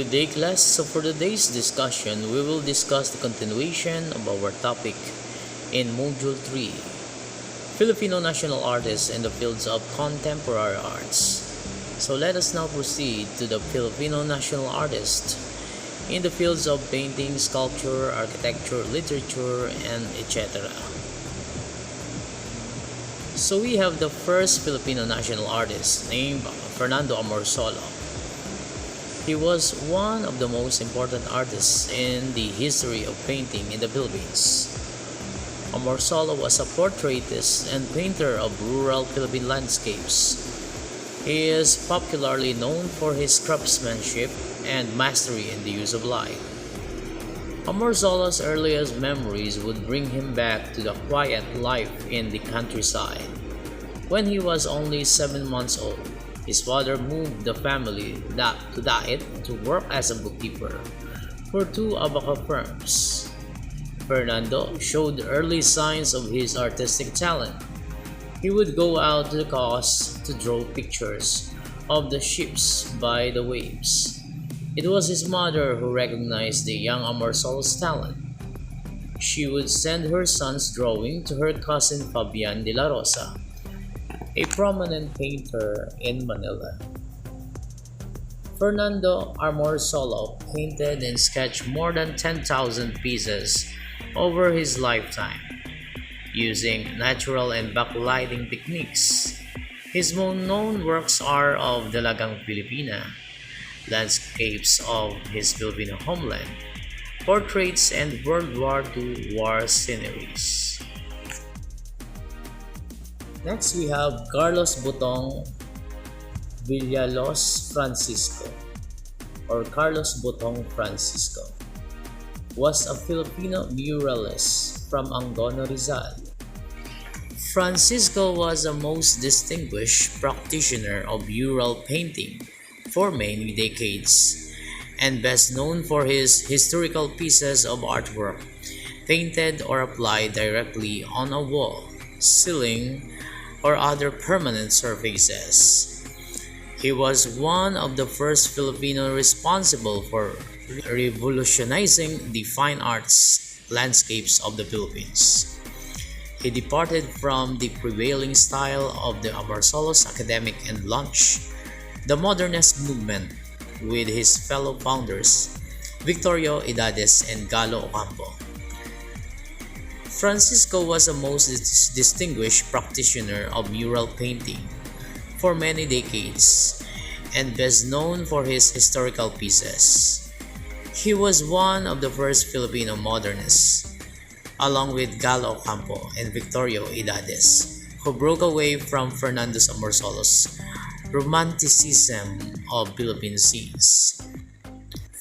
Good day, class. So for today's discussion, we will discuss the continuation of our topic in Module 3, Filipino national artists in the fields of contemporary arts. So let us now proceed to the Filipino national artist in the fields of painting, sculpture, architecture, literature, and etc. So we have the first Filipino national artist named Fernando Amarsola. He was one of the most important artists in the history of painting in the Philippines. Amarsola was a portraitist and painter of rural Philippine landscapes. He is popularly known for his craftsmanship and mastery in the use of light. Amarsola's earliest memories would bring him back to the quiet life in the countryside. When he was only 7 months old, his father moved the family to Daet to work as a bookkeeper for 2 abaca firms. Fernando showed early signs of his artistic talent. He would go out to the coast to draw pictures of the ships by the waves. It was his mother who recognized the young Amarsola's talent. She would send her son's drawing to her cousin Fabian de la Rosa, a prominent painter in Manila. Fernando Amarsola painted and sketched more than 10,000 pieces over his lifetime, using natural and backlighting techniques. His most known works are of Dalagang Pilipina, landscapes of his Filipino homeland, portraits, and World War II war sceneries. Next, we have Carlos Botong Villalos Francisco, or Carlos Botong Francisco, was a Filipino muralist from Angono, Rizal. Francisco was a most distinguished practitioner of mural painting for many decades, and best known for his historical pieces of artwork painted or applied directly on a wall, ceiling, or other permanent surfaces. He was one of the first Filipino responsible for revolutionizing the fine arts landscapes of the Philippines. He departed from the prevailing style of the Amarsola's academic and launched the modernist movement with his fellow founders Victorio, Edades, and Gallo Ocampo. Francisco was a most distinguished practitioner of mural painting for many decades and best known for his historical pieces. He was one of the first Filipino modernists, along with Gallo Ocampo and Victorio Edades, who broke away from Fernando Amarsola's romanticism of Philippine scenes.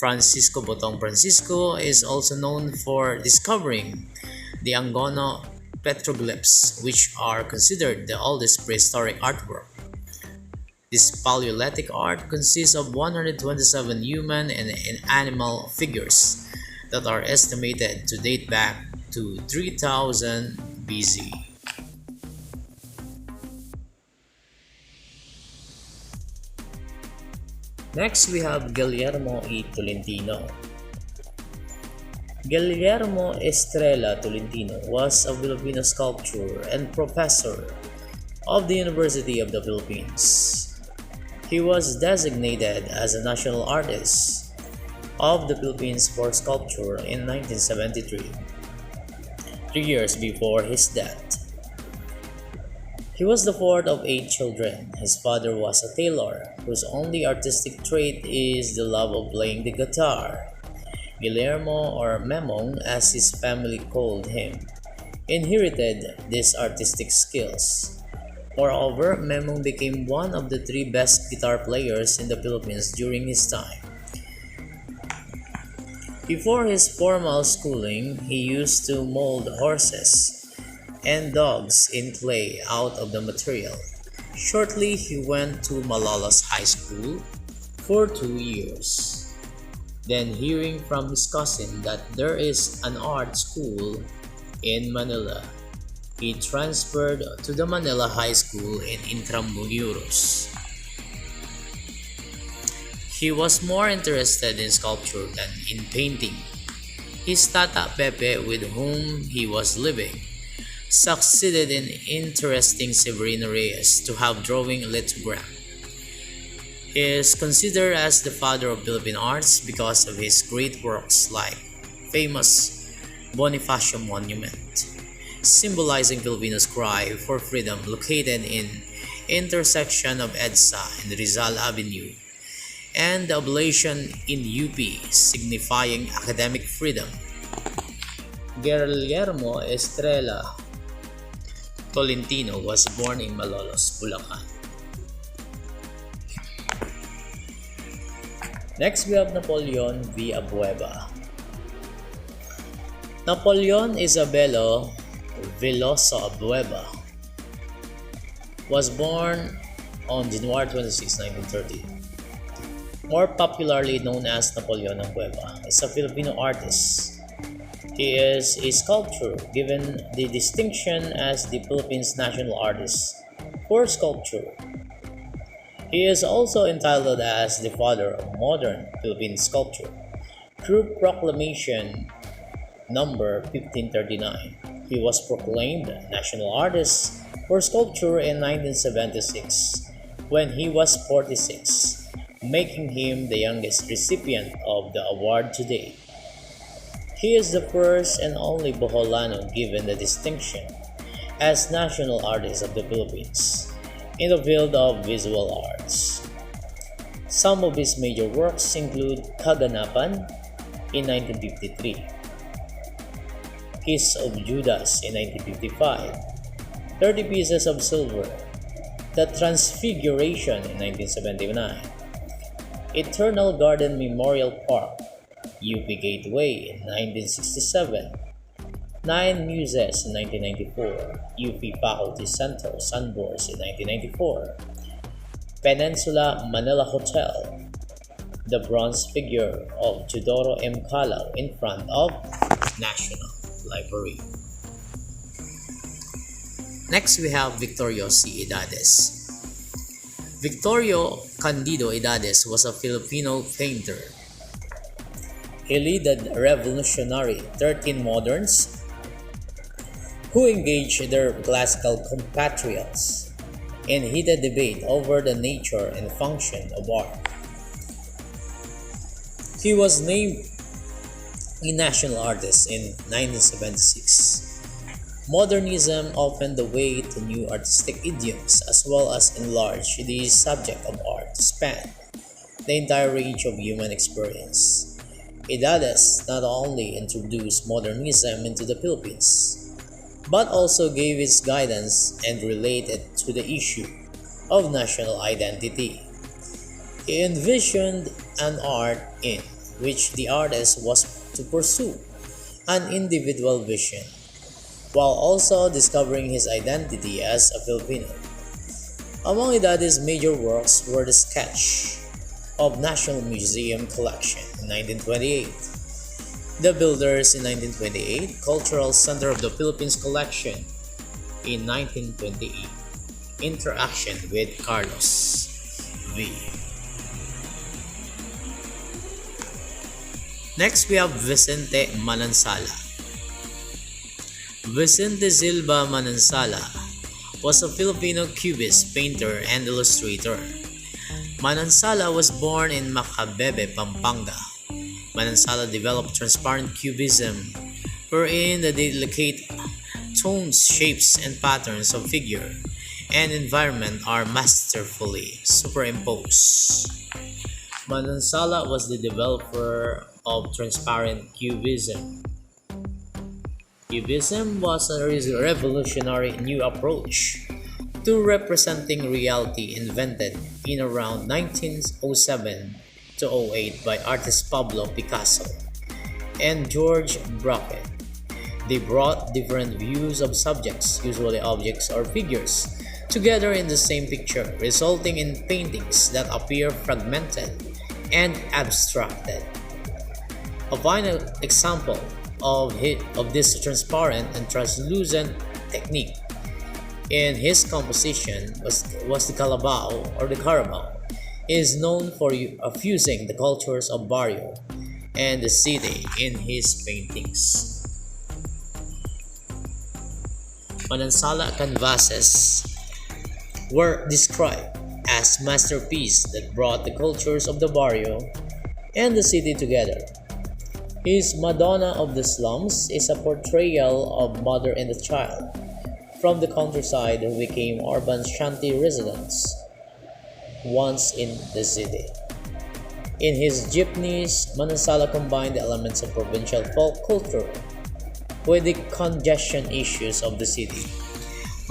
Francisco Botong Francisco is also known for discovering the Angono petroglyphs, which are considered the oldest prehistoric artwork. This Paleolithic art consists of 127 human and animal figures that are estimated to date back to 3000 BC. Next, we have Guillermo E Tolentino. Guillermo Estrella Tolentino was a Filipino sculptor and professor of the University of the Philippines. He was designated as a national artist of the Philippines for sculpture in 1973, 3 years before his death. He was the fourth of 8 children. His father was a tailor, whose only artistic trait is the love of playing the guitar. Guillermo, or Memong as his family called him, inherited these artistic skills. Moreover, Memong became one of the 3 best guitar players in the Philippines during his time. Before his formal schooling, he used to mold horses and dogs in clay out of the material. Shortly, he went to Malolos High School for 2 years. Then, hearing from his cousin that there is an art school in Manila, he transferred to the Manila High School in Intramuros. He was more interested in sculpture than in painting. His tata Pepe, with whom he was living, succeeded in interesting Severino Reyes to have drawing lithograph. He is considered as the father of Philippine arts because of his great works like famous Bonifacio Monument, symbolizing Filipinos' cry for freedom, located in intersection of EDSA and Rizal Avenue, and the oblation in UP, signifying academic freedom. Guillermo E Tolentino was born in Malolos, Bulacan. Next, we have Napoleon V Abueba. Napoleon Isabelo Veloso Abueba was born on January 26, 1930. More popularly known as Napoleon Abueba, is a Filipino artist. He is a sculptor, given the distinction as the Philippines' national artist for sculpture. He is also entitled as the father of modern Philippine sculpture through Proclamation number 1539. He was proclaimed national artist for sculpture in 1976 when he was 46, making him the youngest recipient of the award today. He is the first and only Boholano given the distinction as National Artist of the Philippines in the field of visual arts. Some of his major works include Kaganapan in 1953, Kiss of Judas in 1955, 30 Pieces of Silver, The Transfiguration in 1979, Eternal Garden Memorial Park, UP Gateway in 1967, Nine Muses in 1994, UP Faculty Center, Sunbourst in 1994, Peninsula Manila Hotel, the bronze figure of Teodoro M. Calao in front of National Library. Next, we have Victorio C. Edades. Victorio Candido Edades was a Filipino painter. He led the revolutionary 13 moderns who engaged their classical compatriots in heated debate over the nature and function of art. He was named a national artist in 1976. Modernism opened the way to new artistic idioms as well as enlarged the subject of art to span the entire range of human experience. Edades not only introduced modernism into the Philippines, but also gave its guidance and related to the issue of national identity. He envisioned an art in which the artist was to pursue an individual vision, while also discovering his identity as a Filipino. Among Edades' major works were the sketch of National Museum Collection in 1928, The Builders in 1928, Cultural Center of the Philippines Collection in 1928, Interaction with Carlos V. Next, we have Vicente Manansala. Vicente Silva Manansala was a Filipino cubist, painter, and illustrator. Manansala was born in Macabebe, Pampanga. Manansala developed transparent cubism, wherein the delicate tones, shapes, and patterns of figure and environment are masterfully superimposed. Manansala was the developer of transparent cubism. Cubism was a revolutionary new approach to representing reality invented in around 1907 to 08 by artist Pablo Picasso and George Braque. They brought different views of subjects, usually objects or figures, together in the same picture, resulting in paintings that appear fragmented and abstracted. A final example of this transparent and translucent technique in his composition was the Carabao. He is known for fusing the cultures of barrio and the city in his paintings. Manansala canvases were described as masterpieces that brought the cultures of the barrio and the city together. His Madonna of the Slums is a portrayal of mother and the child from the countryside who became urban shanty residents once in the city. In his jeepneys, Manansala combined the elements of provincial folk culture with the congestion issues of the city.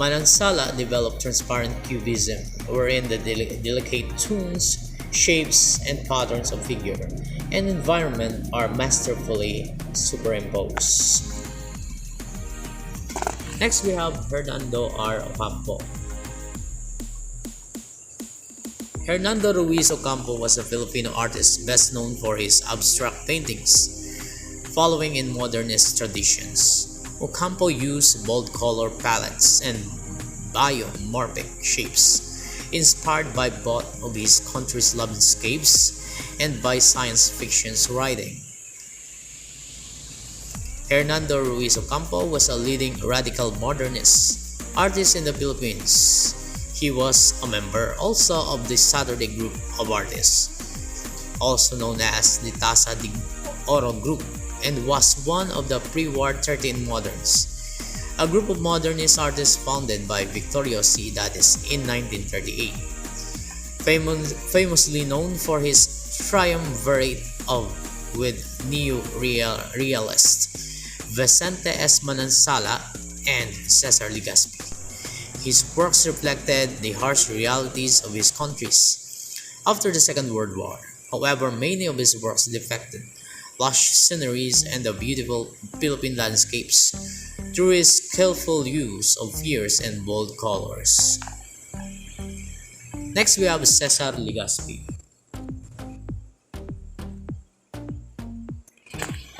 Manansala developed transparent cubism, wherein the delicate tones, shapes, and patterns of figure and environment are masterfully superimposed. Next, we have Fernando R. Ocampo. Hernando Ruiz Ocampo was a Filipino artist best known for his abstract paintings, following in modernist traditions. Ocampo used bold color palettes and biomorphic shapes, inspired by both of his country's landscapes and by science fiction's writing. Hernando Ruiz Ocampo was a leading radical modernist artist in the Philippines. He was a member also of the Saturday Group of Artists, also known as the Tasa de Oro Group, and was one of the pre-war 13 Moderns, a group of modernist artists founded by Victorio C. Edades in 1938. Famously known for his triumvirate of with neo-realists Vicente S. Manansala and Cesar Legaspi. His works reflected the harsh realities of his countries after the Second World War. However, many of his works depicted lush sceneries and the beautiful Philippine landscapes through his skillful use of fierce and bold colors. Next, we have Cesar Legaspi.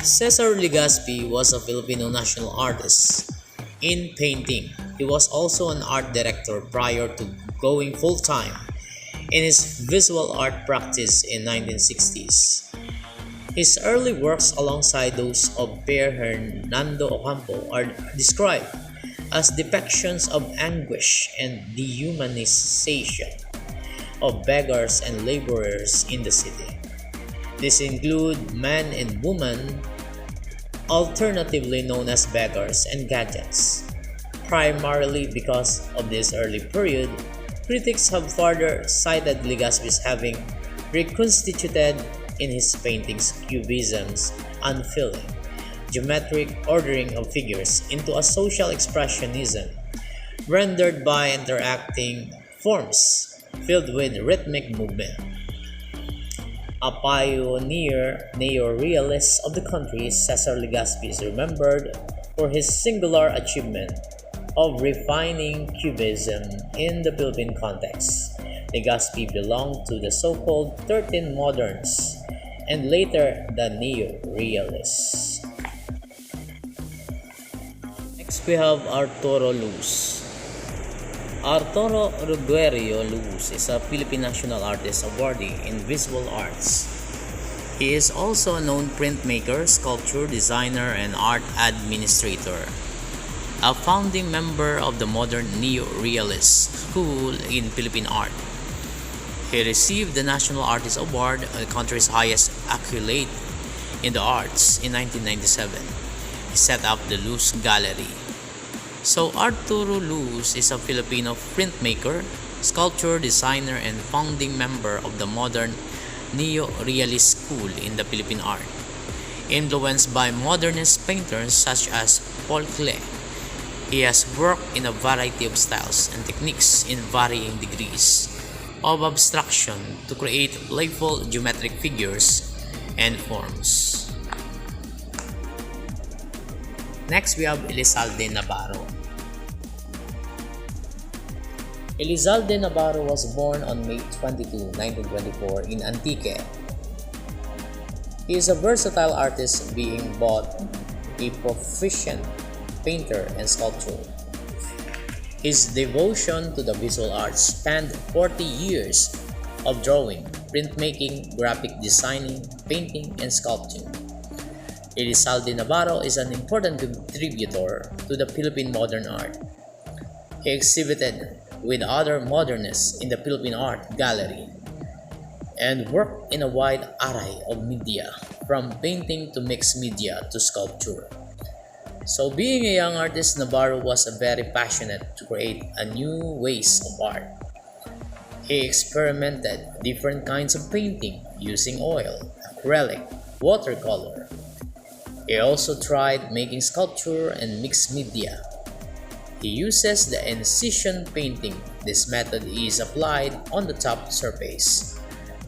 Cesar Legaspi was a Filipino national artist in painting. He was also an art director prior to going full-time in his visual art practice in 1960s. His early works alongside those of Fernando Ocampo are described as depictions of anguish and dehumanization of beggars and laborers in the city. These include men and women, alternatively known as beggars and gadgets. Primarily because of this early period, critics have further cited Legaspi as having reconstituted in his paintings cubism's unfeeling, geometric ordering of figures into a social expressionism rendered by interacting forms filled with rhythmic movement. A pioneer neo-realist of the country, Cesar Legaspi is remembered for his singular achievement of refining cubism in the Philippine context. Legaspi belonged to the so-called 13 Moderns and later the Neo-Realists. Next, we have Arturo Luz. Arturo Luz is a Philippine national artist awardee in visual arts. He is also a known printmaker, sculptor, designer, and art administrator. A founding member of the modern Neo-Realist school in Philippine art. He received the National Artist Award, the country's highest accolade in the arts, in 1997. He set up the Luz Gallery. So Arturo Luz is a Filipino printmaker, sculptor, designer, and founding member of the modern Neo-Realist school in the Philippine art. Influenced by modernist painters such as Paul Klee, he has worked in a variety of styles and techniques in varying degrees of abstraction to create playful geometric figures and forms. Next, we have Elizalde Nabarro. Elizalde Nabarro was born on May 22, 1924 in Antique. He is a versatile artist, being both a proficient painter and sculptor. His devotion to the visual arts spanned 40 years, of drawing, printmaking, graphic designing, painting, and sculpting. Elizalde Nabarro is an important contributor to the Philippine modern art. He exhibited with other modernists in the Philippine Art Gallery and worked in a wide array of media, from painting to mixed media to sculpture. So being a young artist, Nabarro was very passionate to create a new ways of art. He experimented different kinds of painting using oil, acrylic, watercolor. He also tried making sculpture and mixed media. He uses the incision painting. This method is applied on the top surface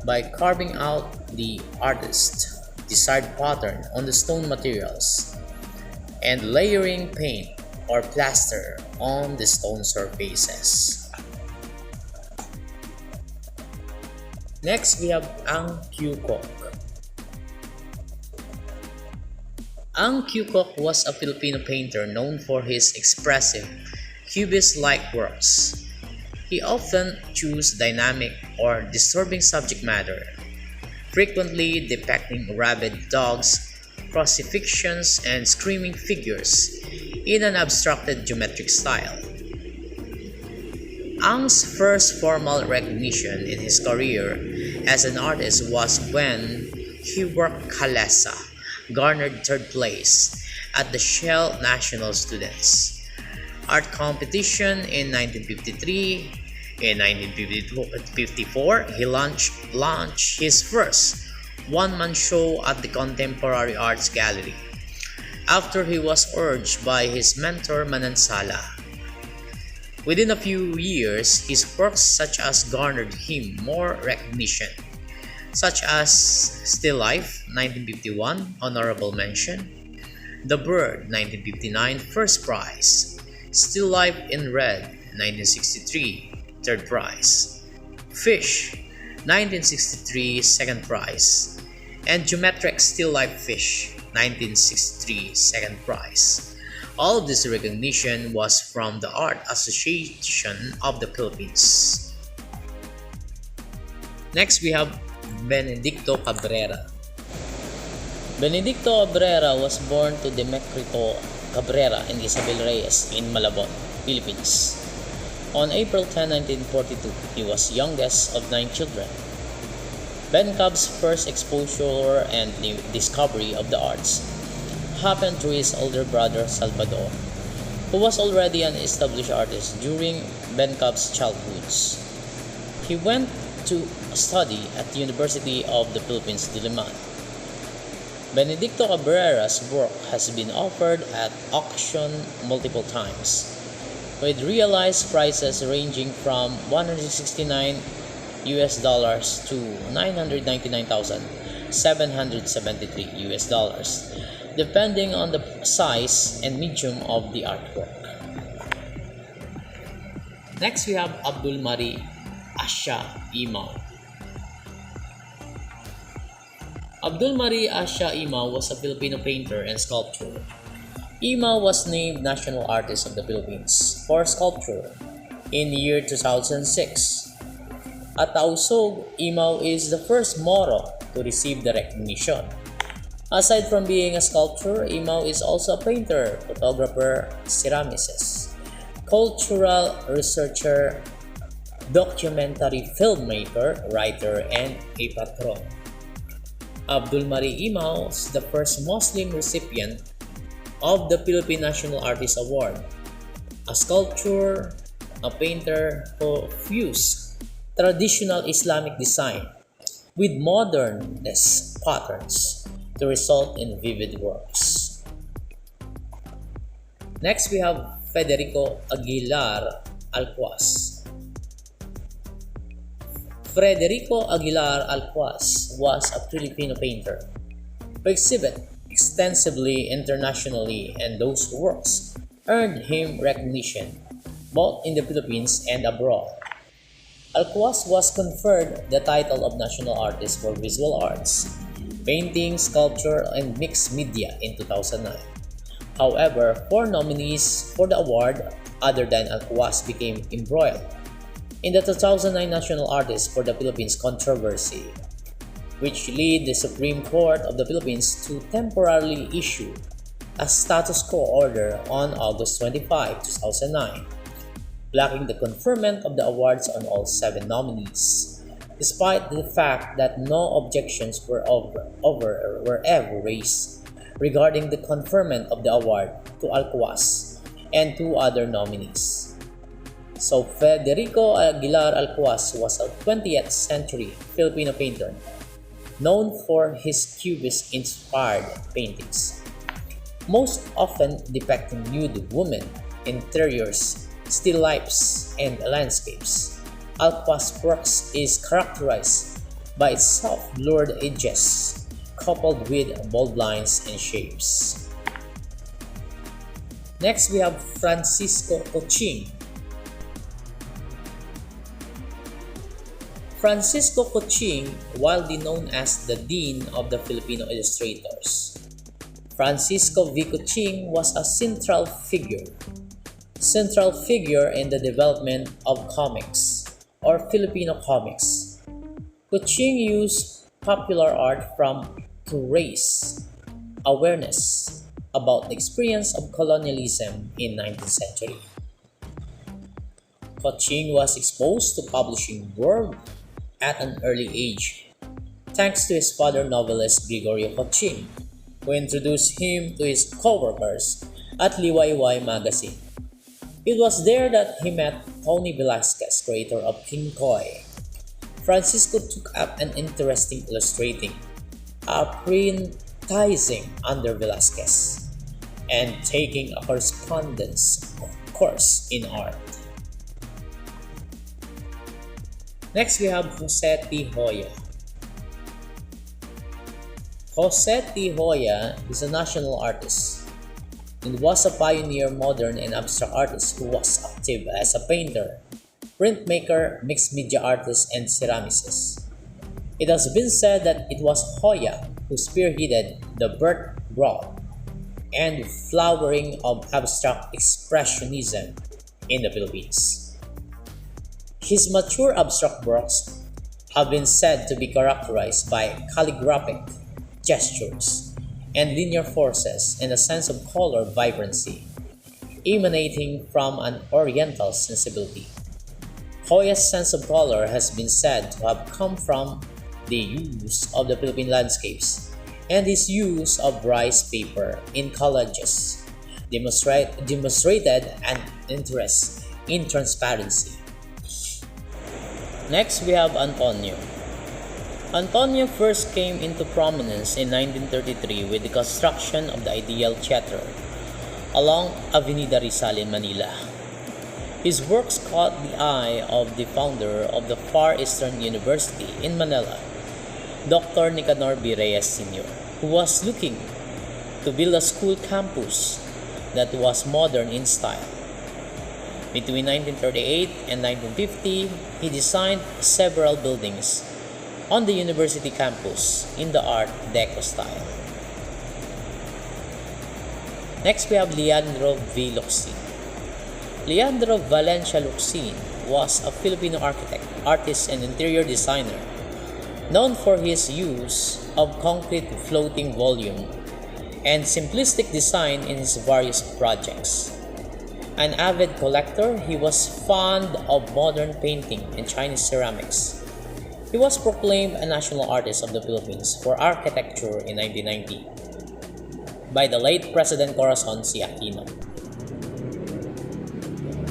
by carving out the artist's desired pattern on the stone materials and layering paint or plaster on the stone surfaces. Next, we have Ang Kyuko. Ang Kyuko was a Filipino painter known for his expressive, cubist-like works. He often chose dynamic or disturbing subject matter, frequently depicting rabid dogs, crucifixions, and screaming figures in an abstracted geometric style. Ang's first formal recognition in his career as an artist was when he worked Kalesa, garnered third place at the Shell National Students Art Competition in 1953. In 1954, he launched his first one-man show at the Contemporary Arts Gallery after he was urged by his mentor Manansala. Within a few years, his works such as garnered him more recognition, such as Still Life 1951, honorable mention, The Bird 1959, first prize, Still Life in Red 1963, third prize, Fish 1963, second prize, and Geometric Still Life Fish 1963, second prize. All of this recognition was from the Art Association of the Philippines. Next, we have Benedicto Cabrera. Benedicto Cabrera was born to Demecrito Cabrera and Isabel Reyes in Malabon, Philippines. On April 10, 1942, he was youngest of 9 children. Ben Cab's first exposure and discovery of the arts happened through his older brother Salvador, who was already an established artist during Ben Cab's childhood. He went to study at the University of the Philippines, Diliman. Benedicto Cabrera's work has been offered at auction multiple times, with realized prices ranging from $169 to $999,773, depending on the size and medium of the artwork. Next, we have Abdulmari Atauso. Abdulmari Atauso was a Filipino painter and sculptor. Ima was named National Artist of the Philippines for sculpture in the year 2006. Atauso Ima is the first Moro to receive the recognition. Aside from being a sculptor, Imao is also a painter, photographer, ceramicist, cultural researcher, documentary filmmaker, writer, and a patron. Abdulmari Imao is the first Muslim recipient of the Philippine National Artist Award, a sculptor, a painter who fused traditional Islamic design with modernist patterns to result in vivid works. Next, we have Federico Aguilar Alquas. Federico Aguilar Alquas was a Filipino painter who exhibited extensively internationally, and those works earned him recognition both in the Philippines and abroad. Alquas was conferred the title of National Artist for Visual Arts, Painting, Sculpture, and Mixed Media in 2009. However, 4 nominees for the award other than Alquas became embroiled in the 2009 National Artist for the Philippines controversy, which led the Supreme Court of the Philippines to temporarily issue a status quo order on August 25, 2009, blocking the conferment of the awards on all 7 nominees, despite the fact that no objections were ever raised regarding the conferment of the award to Alquas and 2 other nominees. So Federico Aguilar Alquas was a 20th century Filipino painter known for his Cubist-inspired paintings, most often depicting nude women, interiors, still lifes, and landscapes. Alquas' works is characterized by its soft, blurred edges, coupled with bold lines and shapes. Next, we have Francisco Coching. Francisco Coching, widely known as the Dean of the Filipino illustrators. Francisco V. Coching was a central figure in the development of comics, or Filipino comics. Coching used popular art to raise awareness about the experience of colonialism in 19th century. Coching was exposed to publishing world at an early age, thanks to his father novelist Gregorio Coching, who introduced him to his co-workers at Liwayway magazine. It was there that he met Tony Velasquez, creator of King Koy. Francisco took up an interest in illustrating, apprenticing under Velasquez, and taking a correspondence course in art. Next, we have Jose T. Hoya. Jose T. Hoya is a national artist and was a pioneer modern and abstract artist who was active as a painter, printmaker, mixed media artist, and ceramicist. It has been said that it was Hoya who spearheaded the birth, growth, and flowering of abstract expressionism in the Philippines. His mature abstract works have been said to be characterized by calligraphic gestures and linear forces and a sense of color vibrancy, emanating from an oriental sensibility. Hoya's sense of color has been said to have come from the use of the Philippine landscapes, and his use of rice paper in collages demonstrated an interest in transparency. Next, we have Antonio. Antonio first came into prominence in 1933 with the construction of the Ideal Theater along Avenida Rizal in Manila. His works caught the eye of the founder of the Far Eastern University in Manila, Dr. Nicanor B. Reyes Sr., who was looking to build a school campus that was modern in style. Between 1938 and 1950, he designed several buildings on the university campus in the Art Deco style. Next, we have Leandro V. Locsin. Leandro Valencia Locsin was a Filipino architect, artist, and interior designer known for his use of concrete floating volume and simplistic design in his various projects. An avid collector, he was fond of modern painting and Chinese ceramics. He was proclaimed a national artist of the Philippines for architecture in 1990 by the late President Corazon C. Aquino.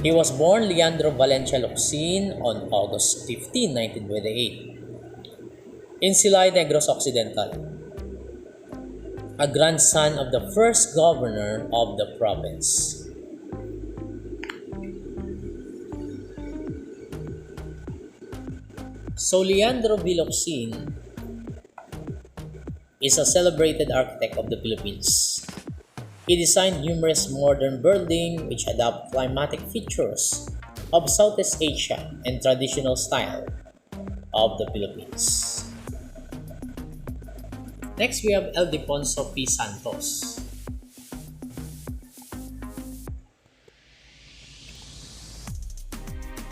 He was born Leandro Valencia Locsin on August 15, 1928 in Silay, Negros Occidental, a grandson of the first governor of the province. So Leandro V. Locsin is a celebrated architect of the Philippines. He designed numerous modern buildings which adapt climatic features of Southeast Asia and traditional style of the Philippines. Next, we have Ildefonso P. Santos.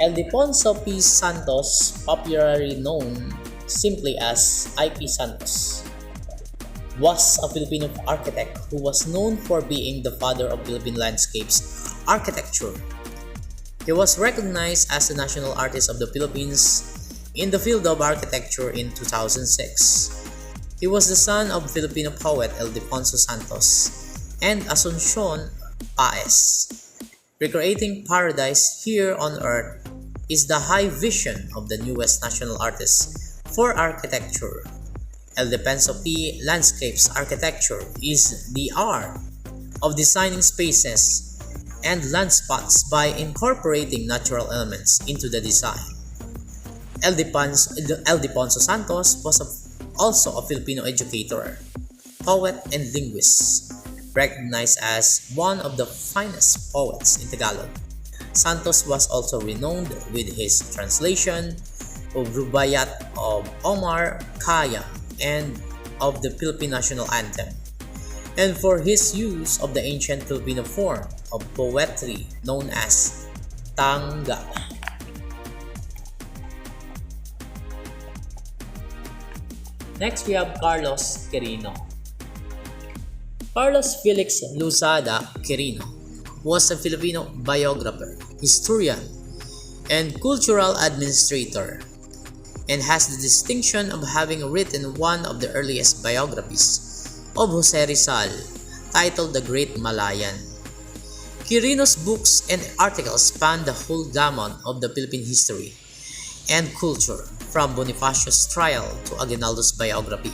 Ildefonso P. Santos, popularly known simply as IP Santos, was a Filipino architect who was known for being the father of Philippine landscapes architecture. He was recognized as the national artist of the Philippines in the field of architecture in 2006. He was the son of Filipino poet Ildefonso Santos and Asuncion Paez. Recreating paradise here on earth is the high vision of the newest national artist for architecture. Ildefonso P. Landscapes architecture is the art of designing spaces and land spots by incorporating natural elements into the design. Ildefonso Santos was also a Filipino educator, poet, and linguist, recognized as one of the finest poets in Tagalog. Santos was also renowned with his translation of Rubaiyat of Omar Khayyam and of the Philippine national anthem, and for his use of the ancient Filipino form of poetry known as tangga. Next, we have Carlos Carino. Carlos Felix Luzada Carino was a Filipino biographer, historian, and cultural administrator, and has the distinction of having written one of the earliest biographies of Jose Rizal, titled The Great Malayan. Quirino's books and articles span the whole gamut of the Philippine history and culture, from Bonifacio's trial to Aguinaldo's biography,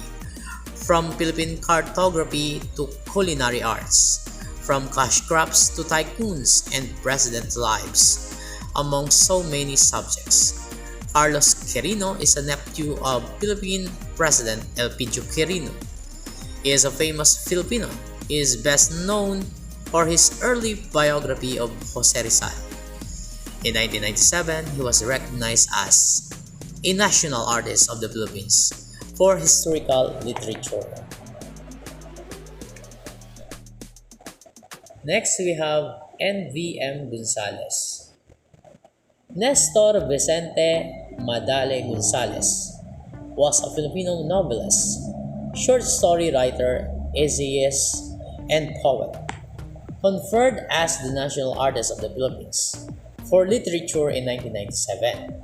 from Philippine cartography to culinary arts, from cash crops to tycoons and president lives, among so many subjects. Carlos Carino is a nephew of Philippine President Elpidio Quirino. He is a famous Filipino. He is best known for his early biography of Jose Rizal. In 1997, he was recognized as a national artist of the Philippines for historical literature. Next, we have NVM Gonzales. Nestor Vicente Madale Gonzales was a Filipino novelist, short story writer, essayist, and poet, conferred as the National Artist of the Philippines for literature in 1997.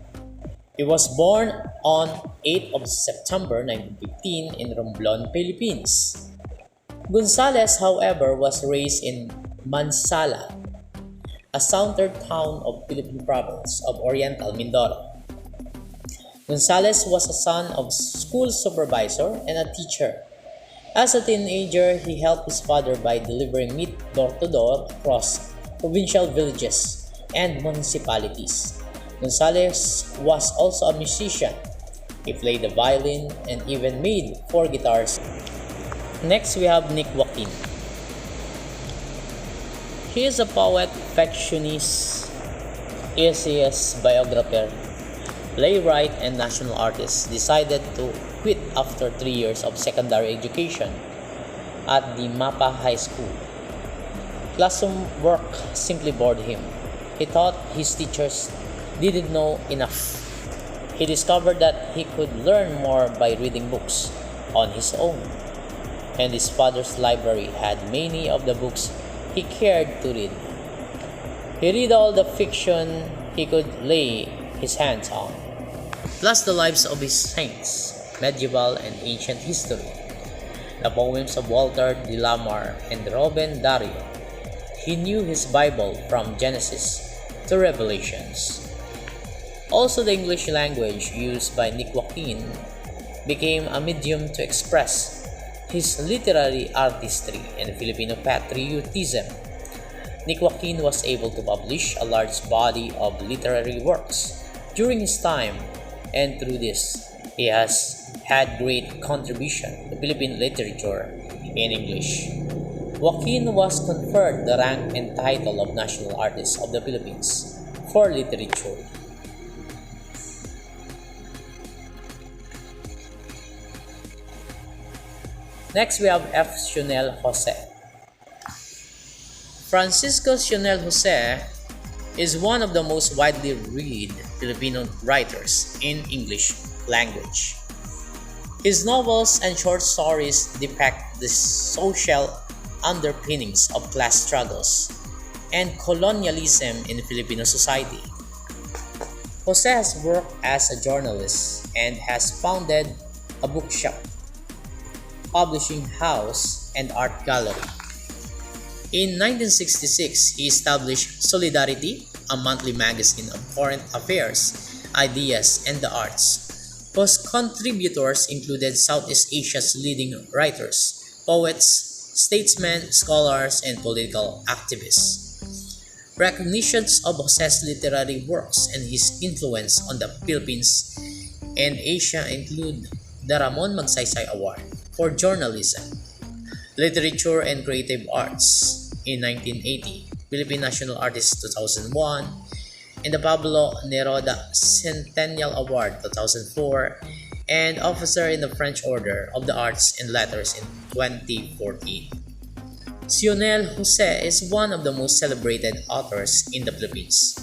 He was born on 8th of September 1915 in Romblon, Philippines. Gonzales, however, was raised in Mansala, a southern town of Philippine province of Oriental Mindoro. Gonzales was a son of school supervisor and a teacher. As a teenager, he helped his father by delivering meat door to door across provincial villages and municipalities. Gonzales was also a musician. He played the violin and even made 4 guitars. Next, we have Nick Joaquin. He is a poet, fictionist, essayist, biographer, playwright, and national artist. Decided to quit after 3 years of secondary education at the Mapa High School. Classroom work simply bored him. He thought his teachers didn't know enough. He discovered that he could learn more by reading books on his own, and his father's library had many of the books he cared to read. He read all the fiction he could lay his hands on, plus the lives of his saints, medieval and ancient history, the poems of Walter de la Mare and Robin Dario. He knew his Bible from Genesis to Revelations. Also, the English language used by Nick Joaquin became a medium to express his literary artistry and Filipino patriotism. Nick Joaquin was able to publish a large body of literary works during his time, and through this, he has had great contribution to Philippine literature in English. Joaquin was conferred the rank and title of National Artist of the Philippines for literature. Next, we have F. Sionel Jose. Francisco Sionel Jose is one of the most widely read Filipino writers in English language. His novels and short stories depict the social underpinnings of class struggles and colonialism in Filipino society. Jose has worked as a journalist and has founded a bookshop, publishing house, and art gallery. In 1966, he established Solidarity, a monthly magazine of current affairs, ideas, and the arts, whose contributors included Southeast Asia's leading writers, poets, statesmen, scholars, and political activists. Recognitions of Jose's literary works and his influence on the Philippines and Asia include the Ramon Magsaysay Award for Journalism, Literature and Creative Arts in 1980, Philippine National Artist 2001, and the Pablo Neruda Centennial Award 2004, and Officer in the French Order of the Arts and Letters in 2014. Sionel Jose is one of the most celebrated authors in the Philippines.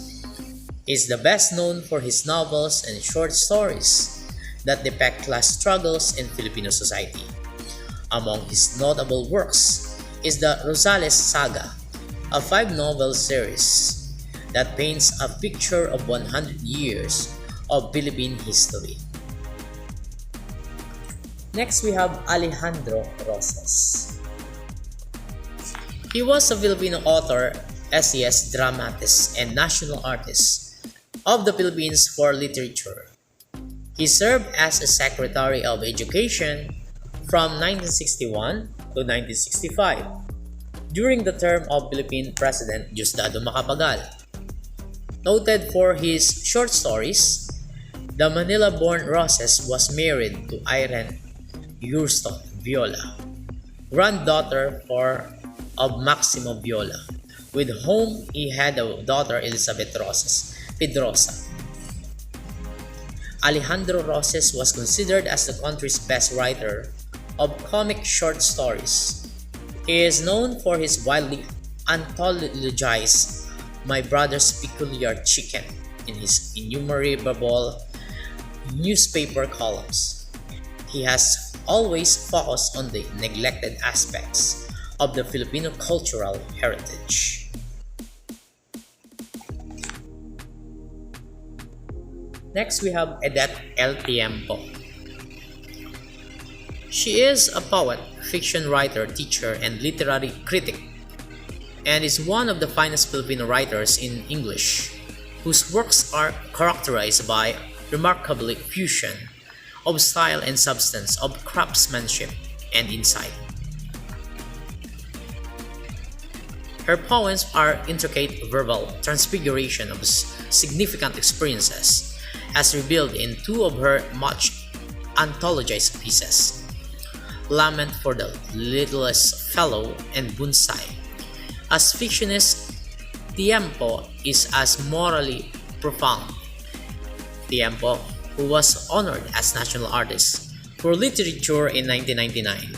He is the best known for his novels and short stories that depict class struggles in Filipino society. Among his notable works is the Rosales Saga, a 5-novel series that paints a picture of 100 years of Philippine history. Next, we have Alejandro Rosas. He was a Filipino author, essayist, dramatist, and national artist of the Philippines for literature. He served as a Secretary of Education from 1961 to 1965 during the term of Philippine President Diosdado Macapagal. Noted for his short stories, the Manila-born Rosas was married to Irene Hurston Viola, granddaughter of Maximo Viola, with whom he had a daughter, Elizabeth Rosas Pedrosa. Alejandro Rosas was considered as the country's best writer of comic short stories. He is known for his widely anthologized My Brother's Peculiar Chicken in his innumerable newspaper columns. He has always focused on the neglected aspects of the Filipino cultural heritage. Next, we have Edette El Tiempo. She is a poet, fiction writer, teacher, and literary critic, and is one of the finest Filipino writers in English, whose works are characterized by remarkable fusion of style and substance, of craftsmanship and insight. Her poems are intricate verbal transfiguration of significant experiences, as revealed in 2 of her much anthologized pieces, Lament for the Littlest Fellow and Bonsai. As fictionist, Tiempo is as morally profound. Tiempo, who was honored as National Artist for Literature in 1999,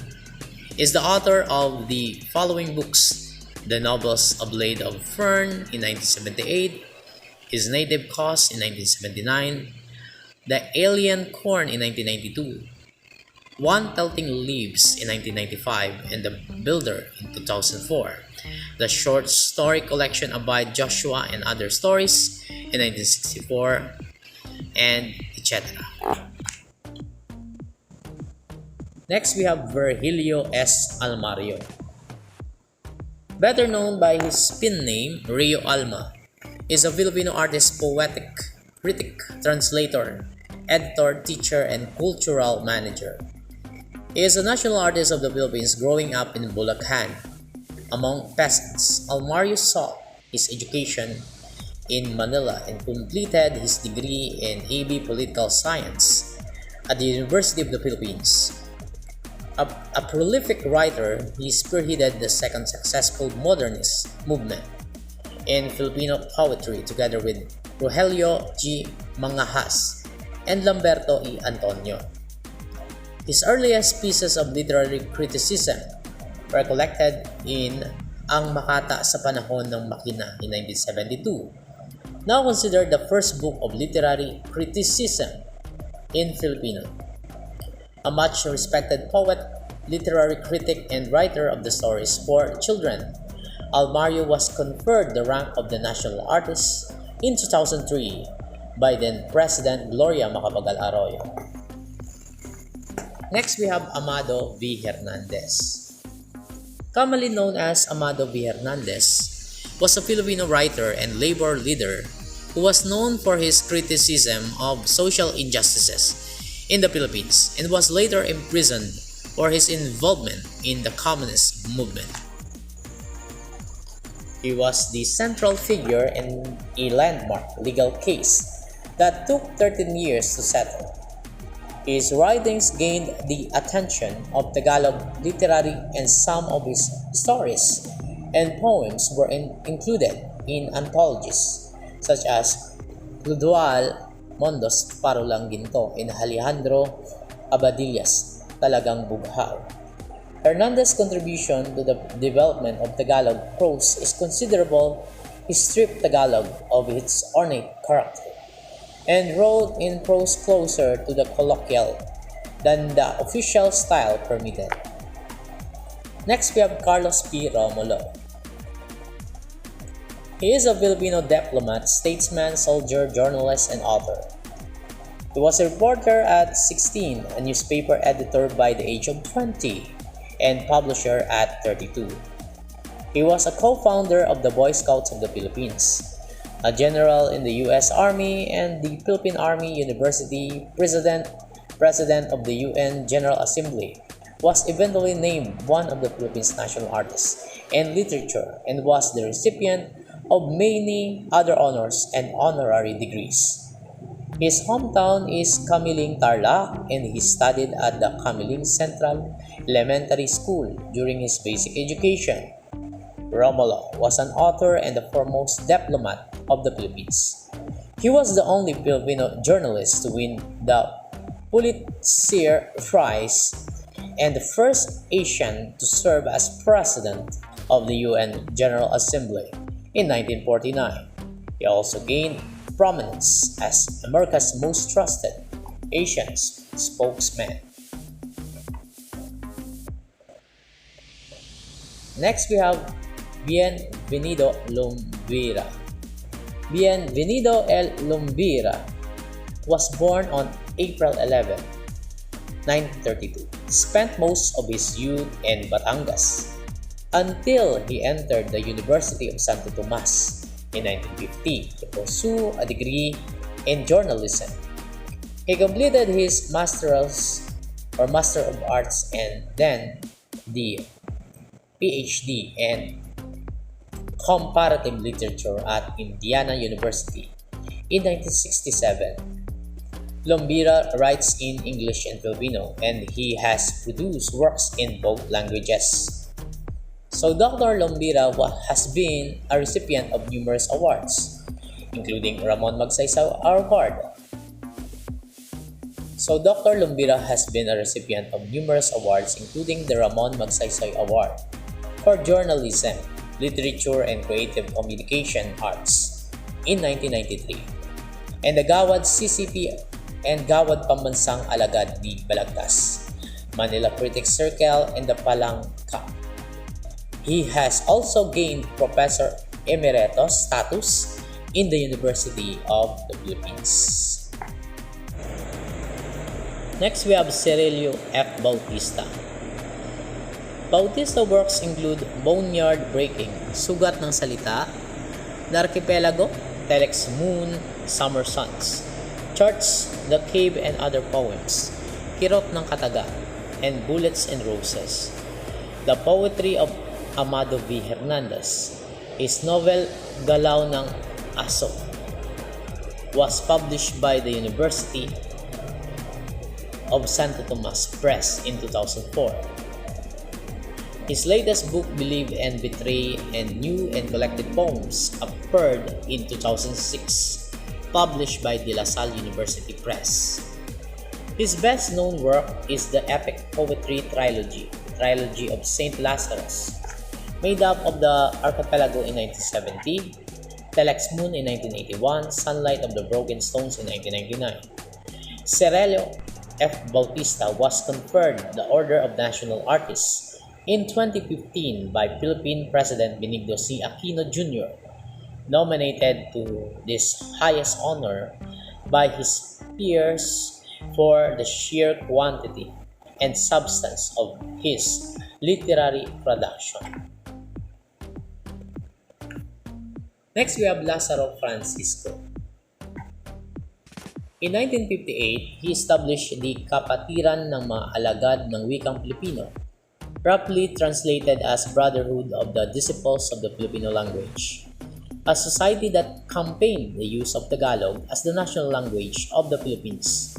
is the author of the following books: The Novels of Blade of Fern in 1978, His Native Cause in 1979, The Alien Corn in 1992, One Tilting Leaves in 1995, and The Builder in 2004, the short story collection Abide Joshua and Other Stories in 1964, and etc. Next, we have Virgilio S. Almario. Better known by his pen name, Rio Alma, is a Filipino artist, poetic, critic, translator, editor, teacher, and cultural manager. He is a national artist of the Philippines growing up in Bulacan. Among peasants, Almario sought his education in Manila and completed his degree in AB Political Science at the University of the Philippines. A prolific writer, he spearheaded the second successful modernist movement in Filipino poetry together with Rogelio G. Mangahas and Lamberto E. Antonio. His earliest pieces of literary criticism were collected in Ang Makata sa Panahon ng Makina in 1972 now considered the first book of literary criticism in Filipino. A much respected poet, literary critic, and writer of the stories for children, Almario was conferred the rank of the National Artist in 2003 by then President Gloria Macapagal Arroyo. Next, we have Amado V Hernandez. Commonly known as Amado V Hernandez, was a Filipino writer and labor leader who was known for his criticism of social injustices in the Philippines and was later imprisoned for his involvement in the communist movement. He was the central figure in a landmark legal case that took 13 years to settle. His writings gained the attention of Tagalog literary, and some of his stories and poems were included in anthologies such as Ludual Mondos Parulang Ginto in Alejandro Abadilla's Talagang Bughaw. Hernandez's contribution to the development of Tagalog prose is considerable. He stripped Tagalog of its ornate character and wrote in prose closer to the colloquial than the official style permitted. Next, we have Carlos P. Romulo. He is a Filipino diplomat, statesman, soldier, journalist, and author. He was a reporter at 16, a newspaper editor by the age of 20, and publisher at 32. He was a co-founder of the Boy Scouts of the Philippines, a general in the U.S. Army and the Philippine Army University, president of the UN General Assembly, was eventually named one of the Philippines' national artists in literature, and was the recipient of many other honors and honorary degrees. His hometown is Camiling, Tarlac, and he studied at the Camiling Central Elementary School during his basic education. Romulo was an author and the foremost diplomat of the Philippines. He was the only Filipino journalist to win the Pulitzer Prize and the first Asian to serve as president of the UN General Assembly in 1949. He also gained prominence as America's most trusted Asian spokesman. Next, we have Bienvenido Lumbira. Bienvenido L. Lumbira was born on April 11, 1932. Spent most of his youth in Batangas until he entered the University of Santo Tomas in 1950 to pursue a degree in journalism. He completed his Master of Arts and then the PhD in Comparative Literature at Indiana University in 1967. Lumbira writes in English and Filipino, and he has produced works in both languages. So Dr. Lumbira has been a recipient of numerous awards, including Ramon Magsaysay Award. So Dr. Lumbira has been a recipient of numerous awards, including the Ramon Magsaysay Award for Journalism, Literature, and Creative Communication Arts in 1993, and the Gawad CCP and Gawad Pambansang Alagad ni Balagtas, Manila Critics Circle, and the Palangka. He has also gained Professor Emeritus status in the University of the Philippines. Next, we have Cirilo F. Bautista. Bautista works include Boneyard Breaking, Sugat ng Salita, The Archipelago, Telex Moon, Summer Suns, Church, The Cave and Other Poems, Kirot ng Kataga, and Bullets and Roses. The Poetry of Amado V Hernandez. His novel Galaw ng Aso was published by the University of Santo Tomas Press in 2004. His latest book, Believe and Betray, and New and Collected Poems, appeared in 2006, published by De La Salle University Press. His best-known work is the epic poetry trilogy of Saint Lazarus, made up of The Archipelago in 1970, Telex Moon in 1981, Sunlight of the Broken Stones in 1999. Cirilo F. Bautista was conferred the Order of National Artists in 2015 by Philippine President Benigno C. Aquino Jr., nominated to this highest honor by his peers for the sheer quantity and substance of his literary production. Next, we have Lazaro Francisco. In 1958, he established the Kapatiran ng mga Alagad ng Wikang Filipino, roughly translated as Brotherhood of the Disciples of the Filipino Language, a society that campaigned the use of Tagalog as the national language of the Philippines.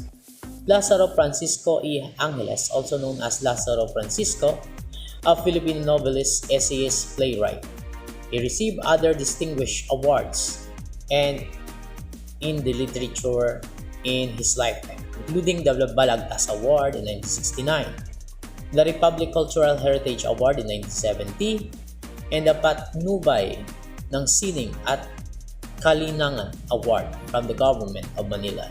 Lazaro Francisco E. Angeles, also known as Lazaro Francisco, a Filipino novelist, essayist, playwright. He received other distinguished awards and in the literature in his lifetime, including the Balagtas Award in 1969, the Republic Cultural Heritage Award in 1970, and the Patnubay ng Sining at Kalinangan Award from the Government of Manila.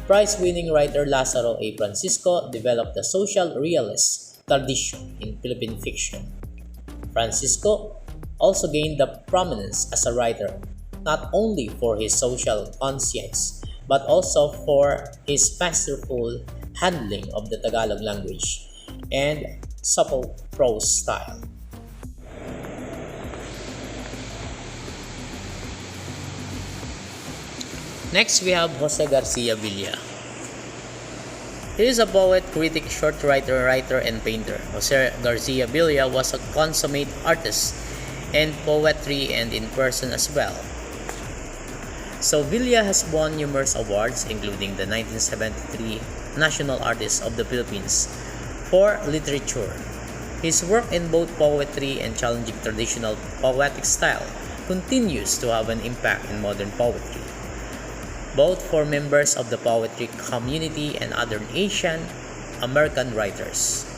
Prize-winning writer Lazaro A. Francisco developed the social realist tradition in Philippine fiction. Francisco also gained the prominence as a writer, not only for his social conscience, but also for his masterful handling of the Tagalog language and supple prose style. Next, we have Jose Garcia Villa. He is a poet, critic, short writer, and painter. Jose Garcia Villa was a consummate artist in poetry and in person as well. So Villa has won numerous awards, including the 1973 National Artist of the Philippines for literature. His work in both poetry and challenging traditional poetic style continues to have an impact in modern poetry, both for members of the poetry community and other Asian American writers.